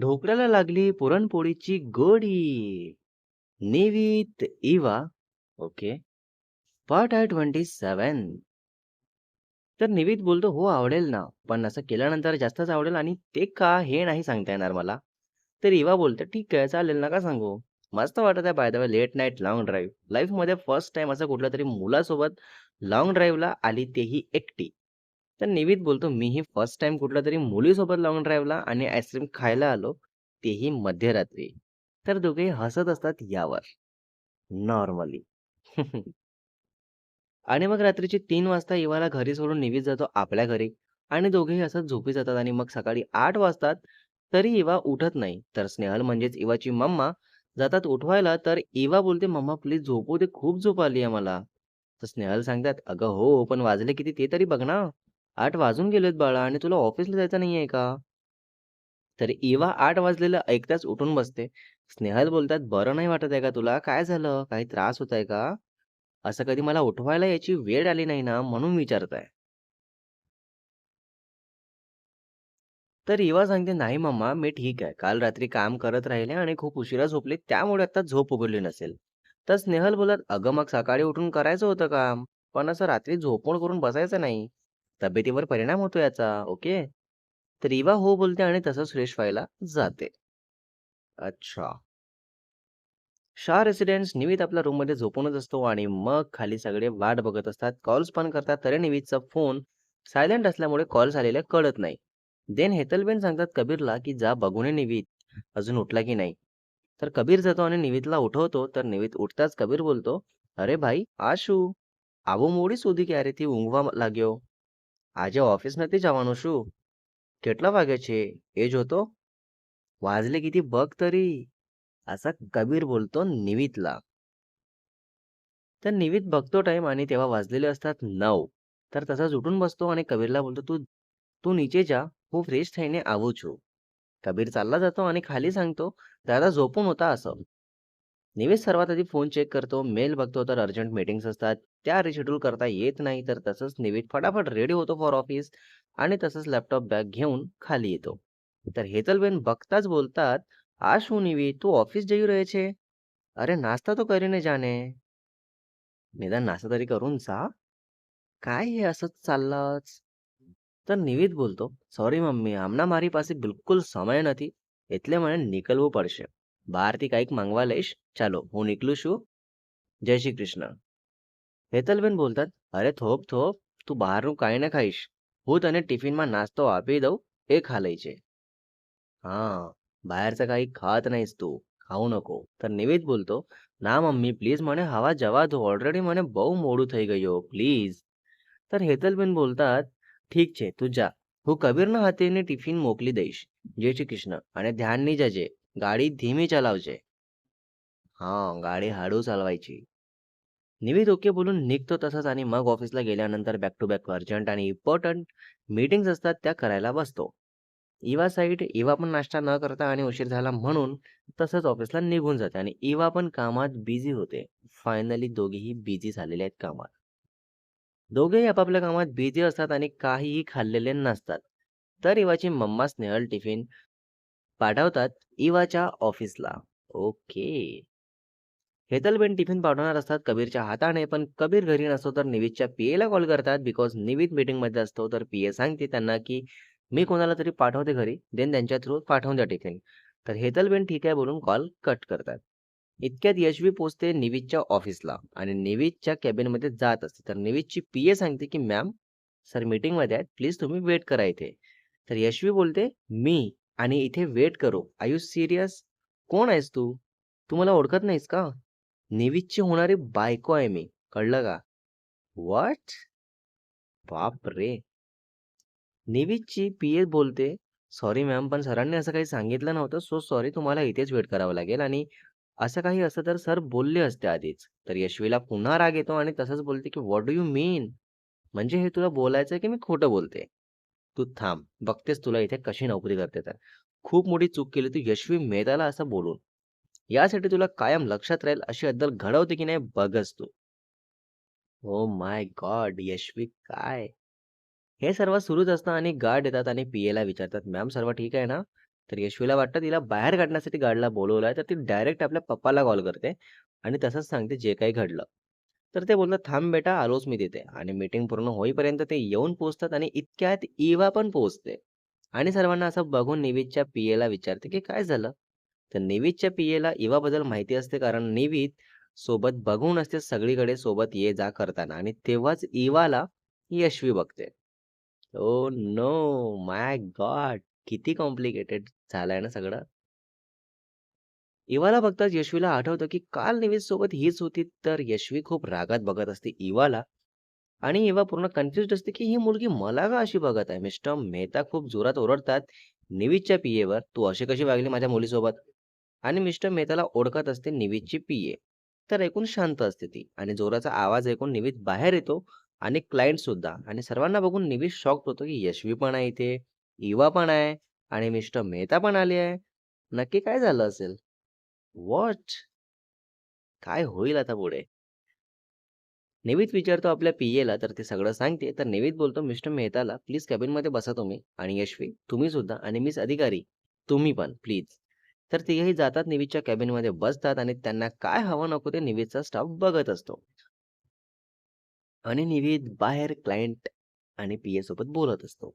ढोकळ्याला लागली पुरणपोळीची गोडी. निवीत इवा. ओके. पार्ट आहे 27. तर निवीत बोलतो, "हो, आवडेल ना. पण असं केल्यानंतर जास्तच आवडेल आणि ते का हे नाही सांगता येणार मला." तर इवा बोलते, "ठीक आहे, चालेल, नका सांगू." मस्त वाटत आहे by the way late night long drive. लाईफमध्ये फर्स्ट टाईम असं कुठल्यातरी मुलासोबत लाँग ड्राईव्हला आली, तेही एकटी. तर निवीत बोलतो, "मीही फर्स्ट टाईम कुठल्यातरी मुलीसोबत लाँग ड्राईव्हला आणि आईस्क्रीम खायला आलो, तेही मध्यरात्री." तर दोघेही हसत असतात यावर. नॉर्मली. आणि मग रात्रीचे 3 वाजता इवाला घरी सोडून निवीत जातो आपल्या घरी आणि दोघेही असंच झोपी जातात आणि मग सकाळी 8 वाजतात तरी इवा उठत नाही. तर स्नेहल म्हणजेच इवाची मम्मा जातात उठवायला तर इवा बोलते, "मम्मा प्लीज झोपू दे, खूप झोप आली आहे मला." तर स्नेहल सांगतात, "अगं हो, पण वाजले किती ते तरी बघ ना. 8 वाजून गेलेत बाळा आणि तुला ऑफिसला जायचं नाहीये का?" तर इवा 8 वाजलेलं ऐकताच उठून बसते. स्नेहल बोलतात, "बरं नाही वाटत आहे का तुला? काय झालं? काही त्रास होत आहे का?" असं कधी मला उठवायला याची वेळ आली नाही ना, म्हणून विचारताय. तर इवा सांगते, "नाही मम्मा, मी ठीक आहे. काल रात्री काम करत राहिले आणि खूप उशिरा झोपले, त्यामुळे आता झोप उघडली नसेल." तर स्नेहल बोलत, "अगं, मग सकाळी उठून करायचं होतं काम. पण असं रात्री झोपून करून बसायचं नाही. तब्येतीवर परिणाम होतो याचा, ओके?" तर इवा हो बोलते आणि तसंच फ्रेश व्हायला जाते. अच्छा. शाह रेसिडेन्स निवित आपल्या रूममध्ये झोपूनच असतो आणि मग खाली सगळे वाट बघत असतात. कॉल्स पण करतात, तरी निवितचा फोन सायलेंट असल्यामुळे कॉल्स आलेले कळत नाही. देन हेतलबेन सांगतात कबीरला, की जा बघून ये निवित अजून उठला की नाही. तर कबीर जातो आणि निवितला उठवतो. तर निवित उठताच कबीर बोलतो, "अरे भाई आशू, આવું મોડી સુધી ક્યારેથી ઊંઘવા લાગ્યો? આજે ઓફિસ નથી જવાનું શું? કેટલા વાગે છે? એ જોતો. વાજલે किती बघ तरी." असा कबीर बोलतो निवितला. तर निवीत बघतो टाइम आणि तेव्हा वाजलेले असतात 9. तर तसाच उठून बसतो आणि कबीरला बोलतो, "तू तू नीचे जा, હું ફ્રેશ થઈને આવું છું." कबीर चालला जातो आणि खाली सांगतो, "दादा झोपून होता." असं. निवेश सर्वात आधी फोन चेक करतो, मेल बघतो तर अर्जंट मीटिंग्स असतात. त्या रिशेड्यूल करता येत नाही. तर तसंच निवेद फटाफट रेडी होतो फॉर ऑफिस आणि तसंच लॅपटॉप बॅग घेऊन खाली येतो. तर हेतलबेन बघताच बोलतात, "આ શું નિવેદ, तू ऑफिस જઈ રહે છે? अरे नाश्ता तो કરીને जाने. निदान नाश्ता तरी करून जा. काय हे असंच ચાલ્લાच?" तर નિવેદ બોલતો, "સોરી મમ્મી, હમણાં મારી પાસે બિલકુલ સમય નથી, એટલે મને નીકળવું પડશે. બહારથી કંઈક માંગવા લઈશ. ચાલો, હું નીકળું છું. જય શ્રી કૃષ્ણ." હેતલબેન બોલतात, "અરે થોપ થોપ, તું બહારનું કાંઈ ન ખાઈશ. હું તને ટિફિનમાં નાસ્તો આપી દઉં, એ ખા લેજે." हां, बाहेरचं काही खात नाहीस तू, ખાવું नको. तर નિવેદ બોલતો, "ના મમ્મી પ્લીઝ મને હવા જવા દો. ઓલરેડી મને બહુ મોડું થઈ ગયું, પ્લીઝ." तर હેતલબેન બોલतात, "ઠીક છે, તું જા. હું કબીરના હાથેને ટિફિન મોકલી દઈશ. જય શ્રી કૃષ્ણ અને ધ્યાનની જજે. ગાડી ધીમી चलावजे." हां, गाडी हळू चालवायची. निविद ओके बोलून निघतो तसाच आणि मग ऑफिसला गेल्यानंतर बॅक टू बॅक अर्जंट आणि इम्पॉर्टंट मीटिंग्स असतात त्या करायला बसतो. इवा पण नाश्ता न करता आणि उशीर झाला म्हणून तसंच ऑफिसला निघून जाते आणि इवा पण कामात बिझी होते. फायनली दोघेही बिझी झालेले आहेत कामात. दोघेही आपापल्या कामात बिझी असतात आणि काहीही खाल्लेले नसतात. तर इवाची मम्मा स्नेहल टिफिन पाठवतात इवाच्या ऑफिसला. ओके. हेतलबेन टिफिन पाठवणार असतात कबीरच्या हाताने, पण कबीर घरी नसतो तर निविदच्या पीएला कॉल करतात बिकॉज निविद मीटिंगमध्ये असतो. तर पीए सांगते त्यांना, की "मी कोणाला तरी पाठवते घरी, देन त्यांच्या थ्रू पाठवून द्या टिफिन." तर हेतलबेन ठीक आहे बोलून कॉल कट करतात. इतक्यात यशवी पोहोचते निविदच्या ऑफिसला आणि निविदच्या कॅबिनमध्ये जात असते. तर निविदची पीए सांगते, की "मॅम, सर मीटिंगमध्ये आहेत. प्लीज तुम्ही वेट करा इथे." तर यशवी बोलते, "मी आणि इथे वेट करू? Are you serious? कोण आहेस तू? तू मला ओळखत नाहीस का? निविदची होणारी बायको आहे मी. कळलं का?" व्हॉट? बापरे! निविदची पीए बोलते, "सॉरी मॅम, पण सरांनी असं काही सांगितलं नव्हतं. So sorry. तुम्हाला इथेच वेट करावं लागेल आणि असं काही असतं तर सर बोलले असते आधीच." तर यशवीला पुन्हा राग येतो आणि तसंच बोलते, की "व्हॉट डू यू मीन? म्हणजे हे तुला बोलायचंय की मी खोटं बोलते? तू थांब. बघतेच तुला इथे कशी नोकरी करते तर. खूप मोठी चूक केली तू यशवी मेहताला असं बोलून. यासाठी तुला कायम लक्षात राहील अशी अद्दल घडवते की नाही बघच तू." Oh my God! यशवी काय? हे सर्व सुरूच असतं आणि गार्ड येतात आणि पीएला विचारतात, "मॅम सर्व ठीक आहे ना?" तर यशवीला वाटतं तिला बाहेर काढण्यासाठी गार्डला बोलवलंय, तर ती डायरेक्ट आपल्या पप्पाला कॉल करते आणि तसंच सांगते जे काही घडलं. तर ते बोलतात, "थांब बेटा, आलोच मी तिथे." आणि मीटिंग पूर्ण होईपर्यंत ते येऊन पोहोचतात आणि इतक्यात इवा पण पोहोचते. आणि सर्वांना असं बघून निवेदच्या पीएला विचारते, की "काय झालं?" तर निवेदच्या पीएला इवाबद्दल माहिती असते, कारण निवेद सोबत बघून असते सगळीकडे सोबत ये-जा करताना आणि तेव्हाच इवाला यशवी बघते. Oh no! My God! किती कॉम्प्लिकेटेड झालंय ना सगळं. इवाला बघताच यशवीला आठवतं, की काल निवेदसोबत हीच होती. तर यशवी खूप रागात बघत असते इवाला आणि इवा पूर्ण कन्फ्युज्ड असते, की ही मुलगी मला का अशी बघत आहे? मिस्टर मेहता खूप जोरात ओरडतात निवेदच्या पीएवर, "तू अशी कशी वागली माझ्या मुलीसोबत?" आणि मिस्टर मेहताला ओळखत असते निवेदची पीए. तर ऐकून शांत असते ती आणि जोराचा आवाज ऐकून निवेद बाहेर येतो आणि क्लायंट सुद्धा आणि सर्वांना बघून निवेद शॉक्ड होतो, की यशवी पण आहे इथे, इवा पण आहे आणि मिस्टर मेहता पण आले आहे. नक्की काय झालं असेल? व्हॉट? काय होईल आता पुढे? निवित विचारतो आपल्या पीएला, तर ते सगळं सांगते. तर निवित बोलतो मिस्टर मेहताला, "प्लीज कॅबिनमध्ये बसा तुम्ही आणि यशवी तुम्ही सुद्धा आणि मिस अधिकारी तुम्ही पण प्लीज." तर तिघेही जातात निवितच्या कॅबिनमध्ये बसतात आणि त्यांना काय हवं नको ते निवितचा स्टाफ बघत असतो. आणि निवित बाहेर क्लायंट आणि पीए सोबत बोलत असतो.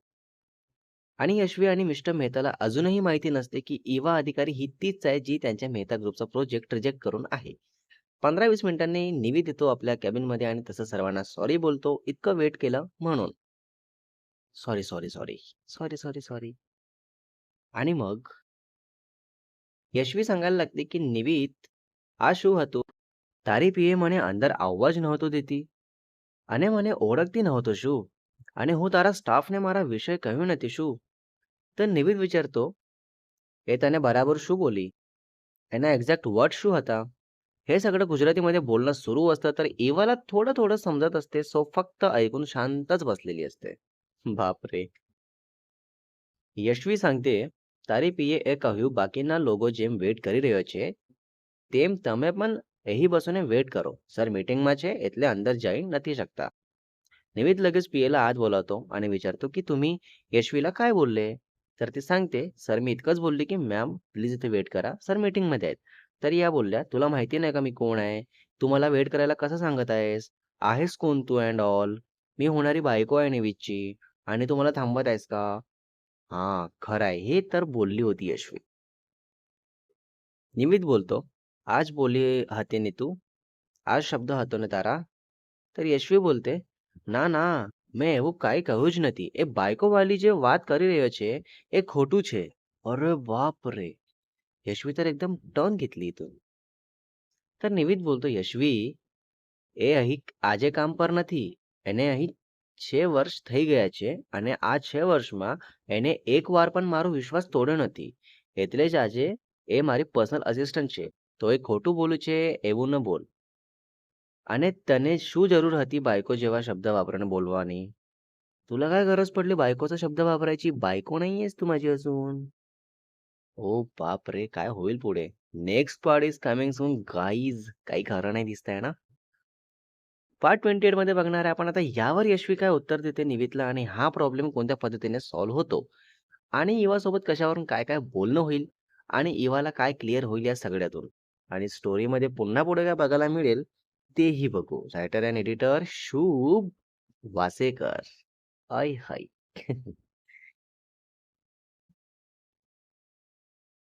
आणि यशवी आणि मिस्टर मेहताला अजूनही माहिती नसते, की इवा अधिकारी ही तीच आहे जी त्यांच्या मेहता ग्रुपचा प्रोजेक्ट रिजेक्ट करून आहे. 15-20 मिनिटांनी निवित येतो आपल्या कॅबिनमध्ये आणि तसं सर्वांना सॉरी बोलतो, इतकं वेट केलं म्हणून. Sorry, sorry, sorry. Sorry, sorry, sorry. आणि मग यशवी सांगायला लागते, की "નિવિત, આ શું હતું? તારી પીએ મને અંદર આવવા જ નહોતું દેતી અને મને ઓળખતી નહોતો શું? અને હું તારા સ્ટાફને મારા વિશે કહ્યું નથી શું?" तर નિવિત વિચારતો, "એ તને બરાબર શું બોલી? એના એક્ઝેક્ટ વર્ડ શું હતા?" हे सगळं गुजरातीमध्ये बोलणं सुरू असतं, तर एवाला थोडं-थोडं समजत असते. सो फक्त ऐकून शांतच बसलेली असते. બાપરે! યશવી सांगते, "તારી પીએ એ કહ્યું બાકીના લોકો જેમ વેઇટ કરી રહ્યો છે, તેમ તમે પણ અહીં બસોને વેઇટ કરો. સર મીટિંગમાં છે એટલે અંદર જઈ નથી શકતા." निवित लगेच पीएला आत बोलावतो आणि विचारतो, की "तुम्ही यशवीला काय बोलले?" तर ती सांगते, "सर मी इतकंच बोलले, की मॅम प्लीज इथे वेट करा. सर मीटिंगमध्ये आहेत." तर या बोलल्या, "तुला माहिती नाही का मी कोण आहे? तू मला वेट करायला कसं सांगत आहेस? आहेस कोण तू अँड ऑल? मी होणारी बायको आहे निवितची आणि तू मला थांबवत आहेस का?" हां, खरं आहे. हे तर बोलली होती यशवी. निमित बोलतो, "आज बोली હતી ને તું? આ શબ્દ હતો ને તારા?" तर यशवी बोलते, "ના, ના, મેં એવું કાંઈ કહ્યું જ નથી. એ બાયકોવાલી જે વાત કરી રહ્યો છે, એ ખોટું છે." अरे बापरे! यशवी तर एकदम टर्न घेतली इथून. तर નિવિત બોલતો, "यशवी, એ અહીં આજે કામ પર નથી. એને અહીં 6 વર્ષ થઈ ગયા છે અને આ 6 વર્ષમાં એને એક વાર પણ મારો વિશ્વાસ તોડ્યો નથી. એટલે જ આજે એ મારી પર્સનલ આસિસ્ટન્ટ છે. તો એ ખોટું બોલું છે એવું ન બોલ. અને તને શું જરૂર હતી બાयको જેવા शब्द वापरून बोलવાની? तुला काय गरज पडली बायकोचा शब्द वापरायची? बायको नाहीयेस तू माझी अजून." ओ बापरे! काय होईल पुढे? Next part is coming soon guys. काही खरं नाही दिसतंय ना? पार्ट 28 मध्ये बघणार आहे आपण आता यावर यशवी काय उत्तर देते निवितला आणि हा प्रॉब्लेम कोणत्या पद्धतीने सॉल्व्ह होतो आणि इवासोबत कशावरून काय-काय बोलणं होईल आणि इवाला काय क्लिअर होईल या सगळ्यातून आणि स्टोरीमध्ये पुन्हा पुढे काय बघायला मिळेल तेही बघू. रायटर अँड एडिटर शुभ वासेकर. आय हाय!